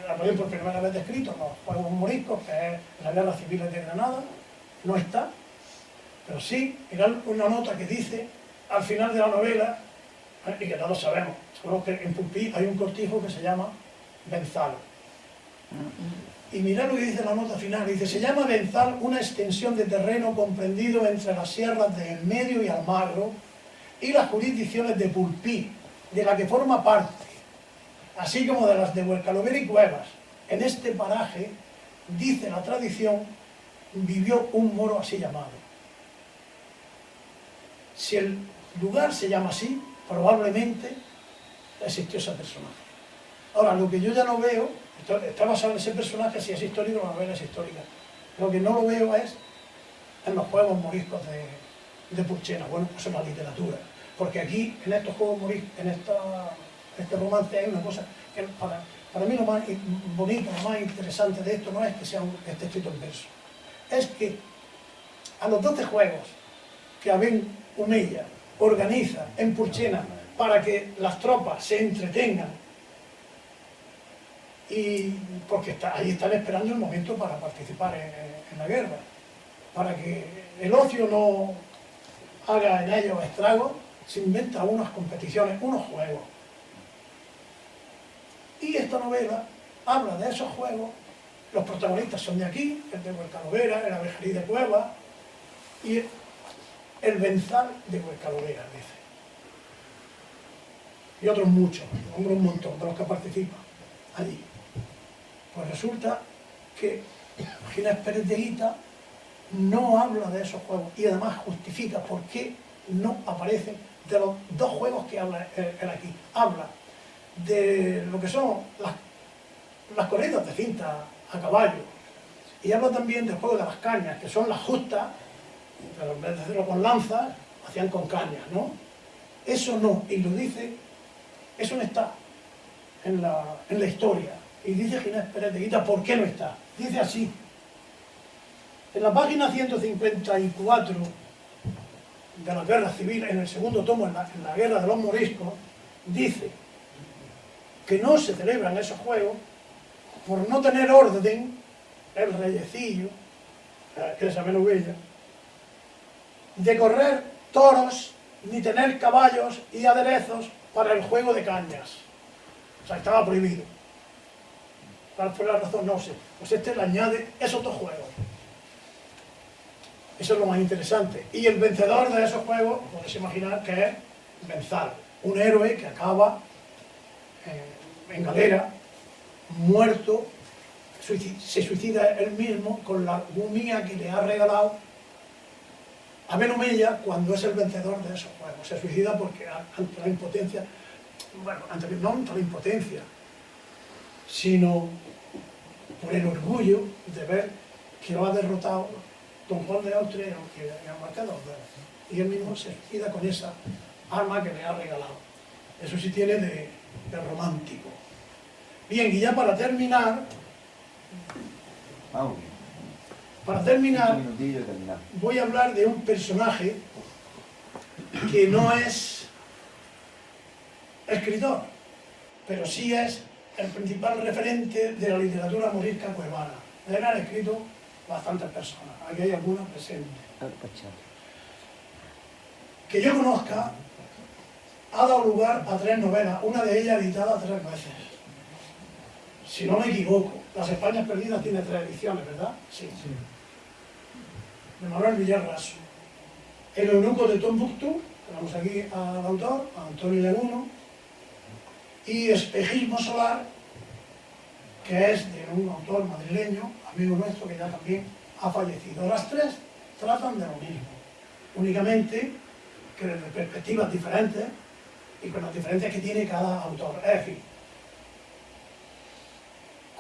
aparece por primera vez descrito los juegos moriscos, que es la Guerra Civil de Granada, no está, pero sí, mirad una nota que dice al final de la novela, y que todos sabemos, seguro que en Pulpí hay un cortijo que se llama Benzal. Y mirad lo que dice la nota final, dice: se llama Benzal una extensión de terreno comprendido entre las sierras de El Medio y Almagro y las jurisdicciones de Pulpí, de la que forma parte, así como de las de Huercalovera y Cuevas. En este paraje, dice la tradición, vivió un moro así llamado. Si el lugar se llama así, probablemente existió ese personaje. Ahora, lo que yo ya no veo, está basado en ese personaje, si es histórico, la novela es histórica. Lo que no lo veo es en los juegos moriscos de Purchena, bueno, pues en la literatura. Porque aquí, en estos juegos moriscos, en este romance, hay una cosa que para mí lo más bonito, lo más interesante de esto no es que esté escrito en verso. Es que a los 12 juegos que Abel Humeya organiza en Purchena para que las tropas se entretengan, y porque ahí están esperando el momento para participar en la guerra, para que el ocio no haga en ellos estragos, se inventa unas competiciones, unos juegos. Y esta novela habla de esos juegos, los protagonistas son de aquí, el de Huercalovera, el Abejarí de Cueva y el Benzal de Huercalovera, dice. Y otros muchos, un montón de los que participan allí. Pues resulta que Ginés Pérez de Hita no habla de esos juegos y además justifica por qué no aparecen de los 2 juegos que habla él aquí. Habla de lo que son las corridas de cinta a caballo y habla también del juego de las cañas, que son las justas, pero en vez de hacerlo con lanzas, hacían con cañas, ¿no? Eso no, y lo dice, eso no está en la historia. Y dice Ginés Pérez de Hita, ¿por qué no está? Dice así, en la página 154 de la Guerra Civil, en el segundo tomo, en la Guerra de los Moriscos, dice que no se celebran esos juegos por no tener orden el reyecillo, que es Abel Humeya, de correr toros ni tener caballos y aderezos para el juego de cañas. O sea, estaba prohibido. ¿Cuál fue la razón? No sé. Pues este le añade esos 2 juegos. Eso es lo más interesante. Y el vencedor de esos juegos, podéis imaginar que es Benzal, un héroe que acaba en galera, muerto, se suicida él mismo con la gumía que le ha regalado Abel Humeya cuando es el vencedor de esos juegos. Se suicida porque ante la impotencia, bueno, no ante la impotencia, sino por el orgullo de ver que lo ha derrotado Don Juan de Austria y el Marqués de Orleans. Y él mismo se suicida con esa arma que le ha regalado. Eso sí tiene de romántico. Bien, y ya para terminar, voy a hablar de un personaje que no es escritor, pero sí es el principal referente de la literatura morisca cuevana. De él han escrito bastantes personas, aquí hay algunas presentes. Que yo conozca, ha dado lugar a 3 novelas, una de ellas editada 3 veces. Si no me equivoco, Las Españas Perdidas tiene 3 ediciones, ¿verdad? Sí. De Manuel Villarraso. El Eunuco de Tombuctú, tenemos aquí al autor, a Antonio Leguno, y Espejismo Solar, que es de un autor madrileño, amigo nuestro, que ya también ha fallecido. Las 3 tratan de lo mismo, únicamente que desde perspectivas diferentes, y con las diferencias que tiene cada autor. Es decir,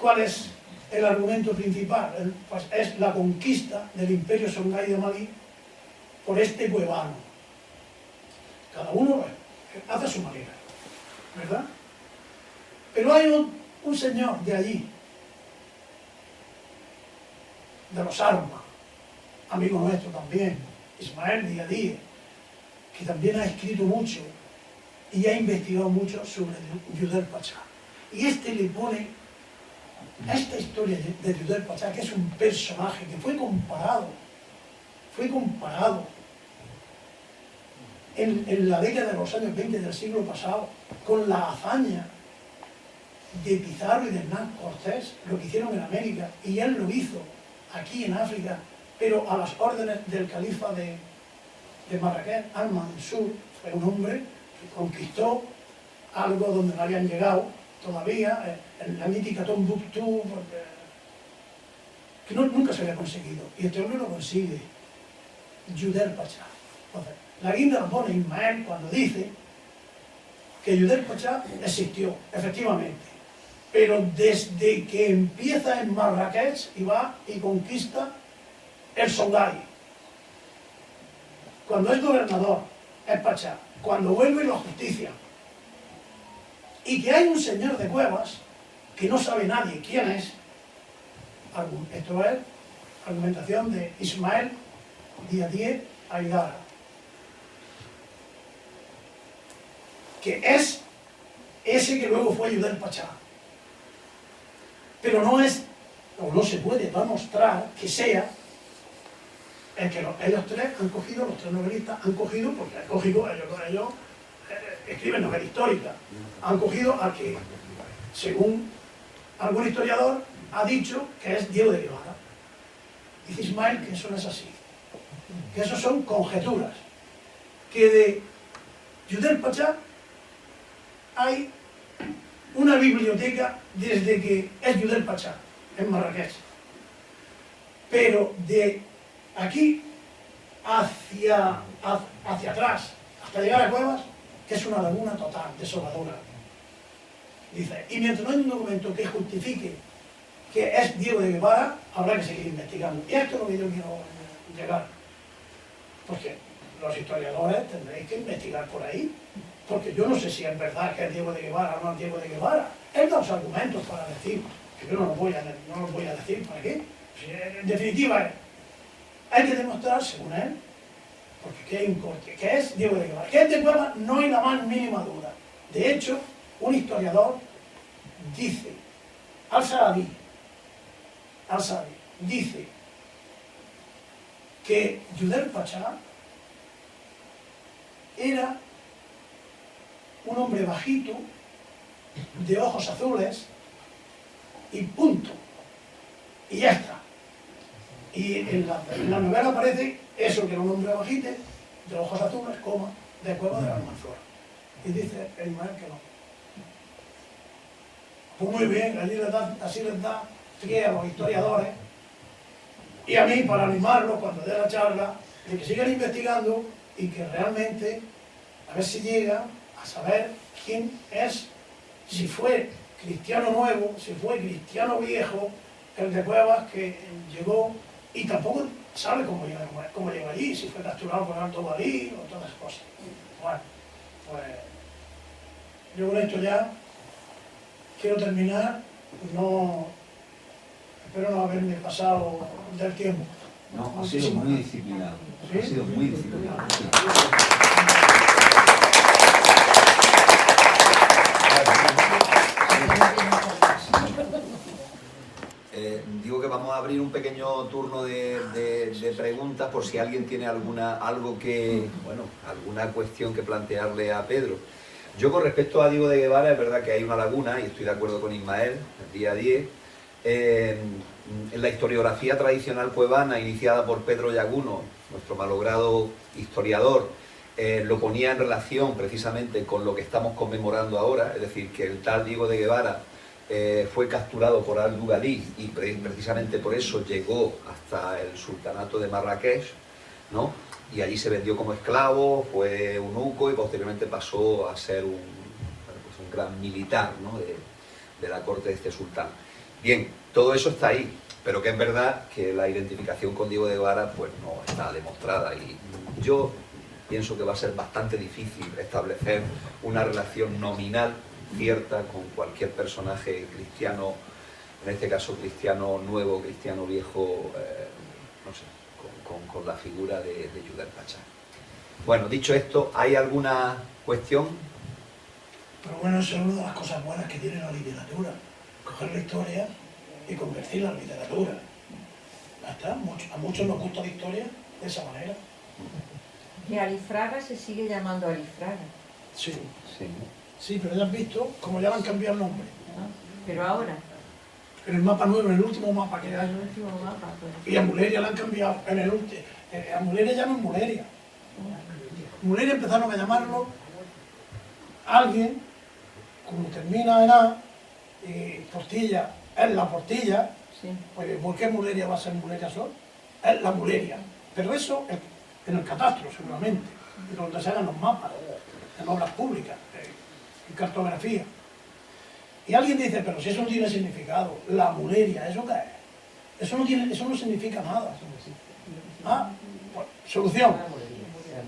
¿cuál es el argumento principal? Pues es la conquista del imperio Songhai de Malí por este cuevano. Cada uno hace a su manera, ¿verdad? Pero hay un señor de allí, de los Armas, amigo nuestro también, Ismael Díaz Díez, que también ha escrito mucho y ha investigado mucho sobre Judel Pachá. Y este le pone a esta historia de Judel Pachá, que es un personaje que fue comparado en la década de los años 20 del siglo pasado con la hazaña de Pizarro y de Hernán Cortés, lo que hicieron en América, y él lo hizo aquí en África, pero a las órdenes del califa de Marrakech, Al-Mansur. Fue un hombre que conquistó algo donde no habían llegado todavía, en la mítica Tombuctú, que nunca se había conseguido, y este hombre lo consigue, Judel Pachá. Entonces, la guinda la pone Ismael cuando dice que Judel Pachá existió, efectivamente, pero desde que empieza en Marrakech y va y conquista el Songhai. Cuando es gobernador, es Pachá. Cuando vuelve, lo justicia. Y que hay un señor de Cuevas que no sabe nadie quién es. Esto es argumentación de Ismael Díaz Díez Aidara, que es ese que luego fue Judel Pachá. Pero no es, o no se puede demostrar que sea el que ellos tres han cogido, los tres novelistas han cogido, porque es lógico, ellos escriben novela histórica, han cogido al que, según algún historiador, ha dicho que es Diego de Guevara. Dice Ismael que eso no es así, que eso son conjeturas, que de Judel Pachá hay una biblioteca desde que es Judel Pachá, en Marrakech. Pero de aquí hacia atrás, hasta llegar a Cuevas, que es una laguna total, desoladora. Dice, y mientras no hay un documento que justifique que es Diego de Guevara, habrá que seguir investigando. Y esto es lo que yo quiero llegar. Porque los historiadores tendréis que investigar por ahí, porque yo no sé si es verdad que es Diego de Guevara o no es Diego de Guevara. Él da los argumentos para decir, que yo no los voy a decir, ¿para qué? Si en definitiva, hay que demostrar, según él, porque aquí hay un corte, que es Diego de Guevara. Que es de Cuevas no hay la más mínima duda. De hecho, un historiador dice, Al-Saadi, dice que Judel Pachá era un hombre bajito, de ojos azules, y punto. Y ya está. Y en la novela aparece eso, que era un hombre bajito, de ojos azules, coma, de Cuevas de la Almanzora. Y dice el Ismael que no. Pues muy bien, así les da pie a los historiadores y a mí para animarlos cuando dé la charla, de que sigan investigando y que realmente a ver si llegan a saber quién es, si fue cristiano nuevo, si fue cristiano viejo, el de Cuevas que llegó y tampoco sabe cómo llegó allí, si fue capturado por Alto Balí o todas esas cosas. Bueno, pues yo con esto ya quiero terminar, espero no haberme pasado del tiempo. No, ha sido muy disciplinado. ¿Sí? Ha sido muy disciplinado. Sí. Digo que vamos a abrir un pequeño turno de preguntas por si alguien tiene alguna cuestión que plantearle a Pedro. Yo con respecto a Diego de Guevara, es verdad que hay una laguna, y estoy de acuerdo con Ismael, el día 10. En la historiografía tradicional cuevana, iniciada por Pedro Llaguno, nuestro malogrado historiador, lo ponía en relación precisamente con lo que estamos conmemorando ahora, es decir, que el tal Diego de Guevara fue capturado por Al-Dugadí y precisamente por eso llegó hasta el sultanato de Marrakech, ¿no? y allí se vendió como esclavo, fue eunuco y posteriormente pasó a ser un gran militar, ¿no?, de la corte de este sultán. Bien, todo eso está ahí, pero que es verdad que la identificación con Diego de Guevara pues no está demostrada, y yo pienso que va a ser bastante difícil establecer una relación nominal cierta con cualquier personaje cristiano, en este caso cristiano nuevo, cristiano viejo, no sé, con la figura de Judel Pachá. Bueno, dicho esto, ¿hay alguna cuestión? Pero bueno, eso es una de las cosas buenas que tiene la literatura. Coger la historia y convertirla en literatura. Ya está. A muchos nos gusta la historia de esa manera. Y Alifraga se sigue llamando Alifraga. Sí, Sí. sí, pero ya has visto como ya le han cambiado el nombre. ¿No? Pero ahora, En el mapa nuevo, en el último mapa que en el hay. último mapa, pues. Y a Muleria le han cambiado. A Muleria ya no es Muleria. Muleria empezaron a llamarlo alguien, como termina en A, y Portilla es la Portilla. Sí. Pues, ¿por qué Muleria va a ser Muleria Sol? Es la Muleria. Pero eso en el catastro, seguramente, donde se hagan los mapas, en obras públicas, en cartografía. Y alguien dice, pero si eso no tiene significado, la Muleria, ¿eso qué es? Eso no significa nada. Ah, pues, solución.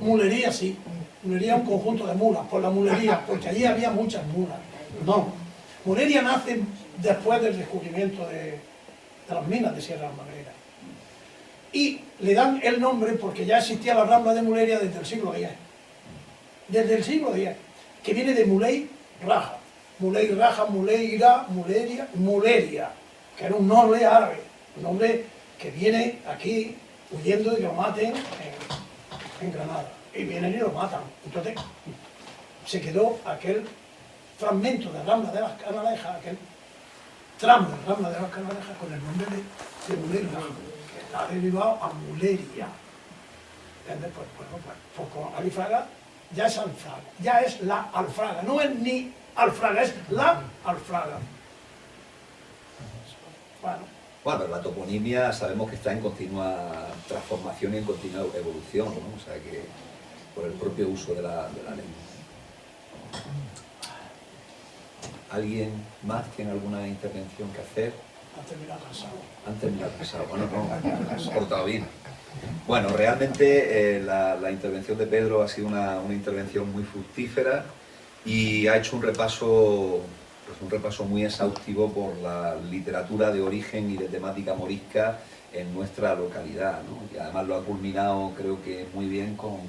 Mulería sí. Mulería es un conjunto de mulas, por la mulería, porque allí había muchas mulas. No. Mulería nace después del descubrimiento de las minas de Sierra Magrera. Y le dan el nombre porque ya existía la Rambla de Muleria desde el siglo X. Desde el siglo X, que viene de Muley Raja. Muley Raja, Muleira, Muleria, Muleria, que era un noble árabe, un hombre que viene aquí huyendo de que lo maten en Granada. Y vienen y lo matan. Entonces se quedó aquel fragmento de Rambla de las Canalejas, aquel tramo de Rambla de las Canalejas con el nombre de Muley Raja, que ha derivado a Muleria. ¿Entiendes? Pues con Alifraga ya es Alfraga, ya es la Alfraga, no es ni Alfraga, es la Alfraga. Bueno, la toponimia sabemos que está en continua transformación y en continua evolución, ¿no? O sea que por el propio uso de la lengua. ¿Alguien más tiene alguna intervención que hacer? Han terminado cansado. Han terminado cansado. Bueno, no, se ha portado bien. Bueno, realmente la intervención de Pedro ha sido una intervención muy fructífera y ha hecho un repaso muy exhaustivo por la literatura de origen y de temática morisca en nuestra localidad, ¿no? Y además lo ha culminado, creo que muy bien, con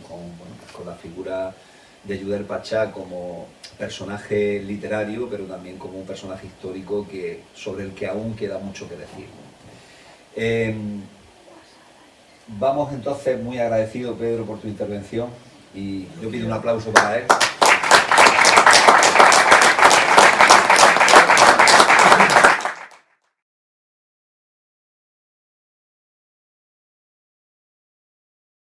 la figura de Judel Pachá como personaje literario, pero también como un personaje histórico sobre el que aún queda mucho que decir. Vamos entonces, muy agradecido, Pedro, por tu intervención, y yo pido un aplauso para él.